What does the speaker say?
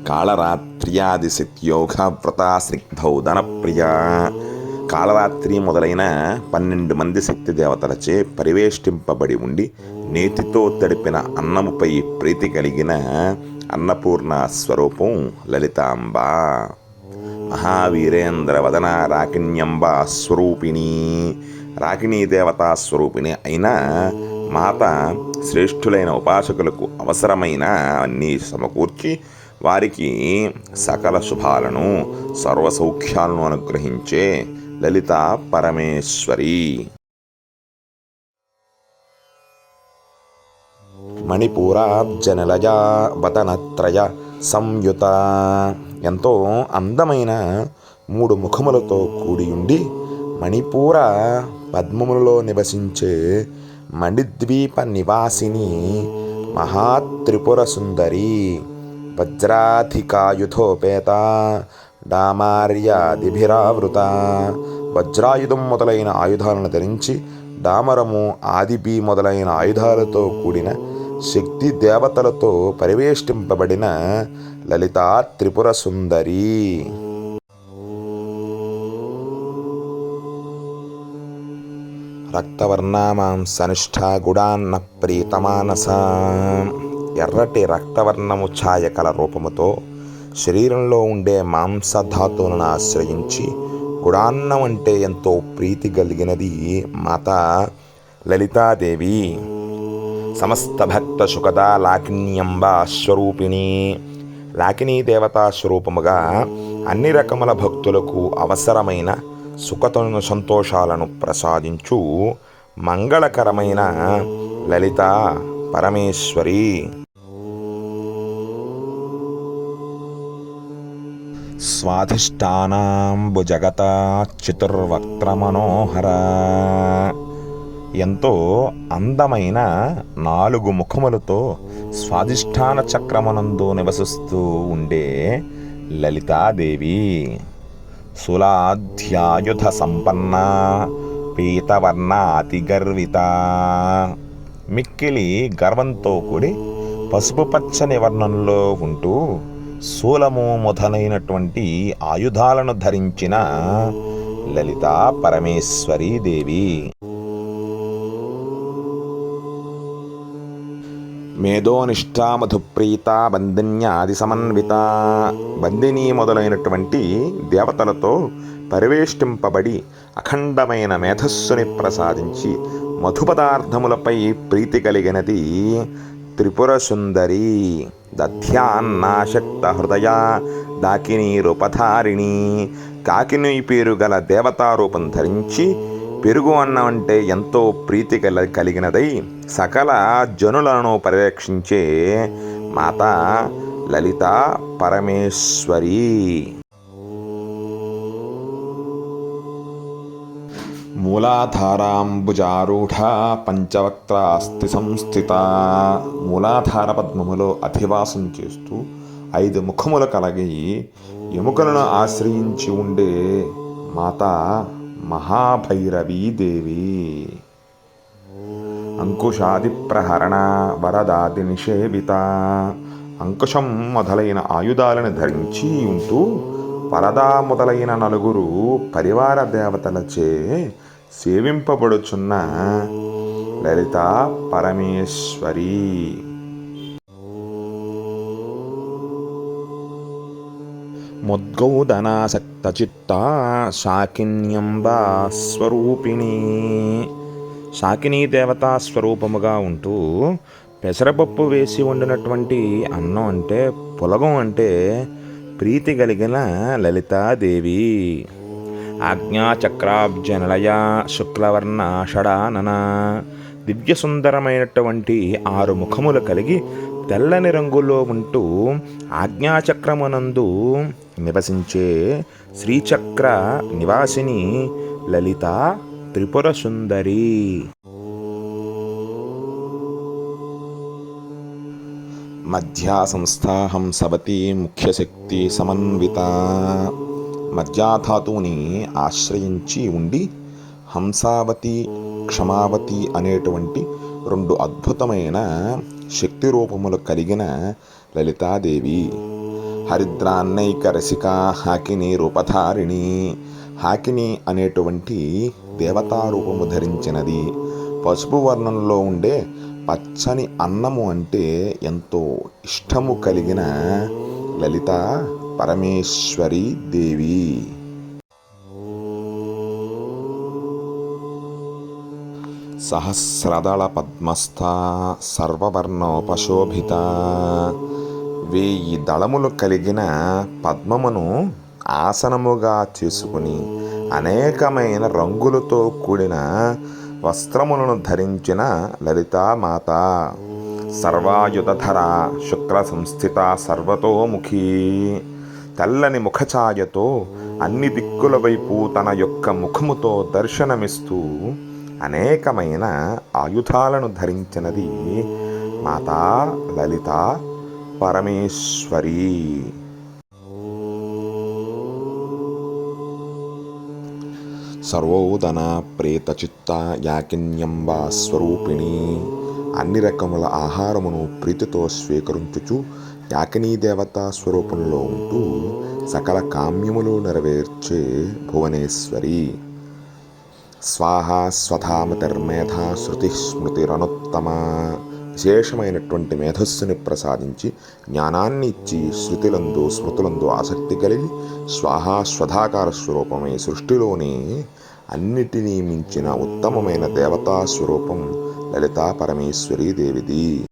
కాళరాత్ర్యాదిశక్తియోగ వ్రతాస్నిగ్ధౌ ధనప్రియ. కాళరాత్రి మొదలైన 12 మంది శక్తి దేవతలచే పరివేష్టింపబడి ఉండి నేతితో తడిపిన అన్నముపై ప్రీతి కలిగిన అన్నపూర్ణ స్వరూపం లలితాంబ. మహావీరేంద్ర వదన రాకిణ్యంబ స్వరూపిణి. రాకిణీ దేవతా స్వరూపిణి అయిన మాత శ్రేష్ఠులైన ఉపాసకులకు అవసరమైన అన్నీ సమకూర్చి వారికి సకల శుభాలను సర్వసౌఖ్యాలను అనుగ్రహించే లలిత పరమేశ్వరి. మణిపూరాబ్జనలయ వదనత్రయ సంయుత. ఎంతో అందమైన 3 ముఖములతో కూడియుండి మణిపూర పద్మములలో నివసించే మణిద్వీప నివాసిని మహాత్రిపుర సుందరి. వజ్రాధికాయుధోపేత డామార్యాదిభిరావృత. వజ్రాయుధం మొదలైన ఆయుధాలను ధరించి డామరము ఆదిపి మొదలైన ఆయుధాలతో కూడిన శక్తి దేవతలతో పరివేష్టింపబడిన లలితా త్రిపుర సుందరి. రక్తవర్ణమాంసనిష్ఠా గుడాన్న ప్రీతమానస. ఎర్రటి రక్తవర్ణము ఛాయ కల రూపముతో శరీరంలో ఉండే మాంసధాతువులను ఆశ్రయించి గుడాన్నం అంటే ఎంతో ప్రీతి కలిగినది మాత లలితాదేవి. సమస్త భక్త సుఖదా లాకిన్యంబ స్వరూపిణి. లాకినీ దేవతా స్వరూపముగా అన్ని రకముల భక్తులకు అవసరమైన సుఖతను సంతోషాలను ప్రసాదించు మంగళకరమైన లలిత పరమేశ్వరి. స్వాధిష్టానాంబుజగత చతుర్వక్త్రమనోహర. ఎంతో అందమైన 4 ముఖములతో స్వాధిష్టాన చక్రమనందు నివసిస్తూ ఉండే లలితాదేవి. సులాధ్యాయుధ సంపన్న పీతవర్ణ అతిగర్విత. మిక్కిలి గర్వంతో కూడి పసుపు పచ్చని వర్ణంలో ఉంటూ శూలము మొదలైనటువంటి ఆయుధాలను ధరించిన లలితా పరమేశ్వరీ దేవి. మేధోనిష్టా మధుప్రీత బంధిన్యాది సమన్విత. బంధిని మొదలైనటువంటి దేవతలతో పరివేష్టింపబడి అఖండమైన మేధస్సుని ప్రసాదించి మధు పదార్థములపై ప్రీతి కలిగినది త్రిపుర సుందరి. దధ్యాన్నాశక్త హృదయ దాకిని రూపధారిణి. కాకిని పేరు గల దేవతారూపం ధరించి పెరుగు అన్నం అంటే ఎంతో ప్రీతి కలిగినదై సకల జనులను పరిరక్షించే మాత లలిత పరమేశ్వరి. మూలాధారాంబుజారూఢ పంచవక్త్రాస్తి సంస్థిత. మూలాధార పద్మములో అధివాసం చేస్తూ 5 ముఖములు కలిగి ఎముకలను ఆశ్రయించి ఉండే మాత మహాభైరవీదేవి. అంకుశాది ప్రహరణ వరదాది నిషేవిత. అంకుశం మొదలైన ఆయుధాలను ధరించి ఉంటూ వరద మొదలైన 4 పరివార దేవతలచే సేవింపబడుచున్న లలిత పరమేశ్వరి. ముద్గౌదనాసక్తచిత్త శాకిన్యంబ స్వరూపిణి. శాకినీ దేవతా స్వరూపముగా ఉంటూ పెసరపప్పు వేసి వండినటువంటి అన్నం అంటే పులగం అంటే ప్రీతి కలిగిన లలితాదేవి. ఆజ్ఞాచక్రాబ్జనలయ శుక్లవర్ణ షడానన. దివ్య సుందరమైనటువంటి 6 ముఖములు కలిగి తెల్లని రంగులో ఉంటూ ఆజ్ఞాచక్రమునందు నివసించే శ్రీచక్ర నివాసిని లలిత త్రిపుర సుందరి. మధ్యా సంస్థా హంసవతి ముఖ్యశక్తి సమన్విత. మధ్యాధాతువుని ఆశ్రయించి ఉండి హంసావతి క్షమావతి అనేటువంటి 2 అద్భుతమైన శక్తి రూపములు కలిగిన లలితాదేవి. హరిద్రాన్నైక రసిక హాకిని రూపధారిణి. హాకిని అనేటువంటి దేవతారూపము ధరించినది. పసుపు వర్ణంలో ఉండే పచ్చని అన్నము అంటే ఎంతో ఇష్టము కలిగిన లలిత పరమేశ్వరి దేవి. సహస్రదళ పద్మస్థ సర్వవర్ణోపశోభిత. 1000 దళములు కలిగిన పద్మమును ఆసనముగా చేసుకుని అనేకమైన రంగులతో కూడిన వస్త్రములను ధరించిన లలితామాత. సర్వాయుధధర శుక్ర సంస్థిత సర్వతోముఖి. తెల్లని ముఖఛాయతో అన్ని దిక్కుల వైపు తన యొక్క ముఖముతో దర్శనమిస్తూ అనేకమైన ఆయుధాలను ధరించినది మాతా లలిత పరమేశ్వరి. సర్వోదన ప్రేతచిత్త యాకిన్యంబా స్వరూపిణి. అన్ని రకముల ఆహారమును ప్రీతితో స్వీకరించుచు యాకినీ దేవతా స్వరూపంలో ఉంటూ సకల కామ్యములు నెరవేర్చే భువనేశ్వరి. స్వాహ స్వధామతిర్మేధా శృతి స్మృతిరనుత్తమ. విశేషమైనటువంటి మేధస్సుని ప్రసాదించి జ్ఞానాన్ని ఇచ్చి శృతులందు స్మృతులందు ఆసక్తి కలిగి స్వాహా స్వధాకార స్వరూపమై సృష్టిలోనే అన్నిటినీ మించిన ఉత్తమమైన దేవతా స్వరూపం లలితా పరమేశ్వరీ దేవిది.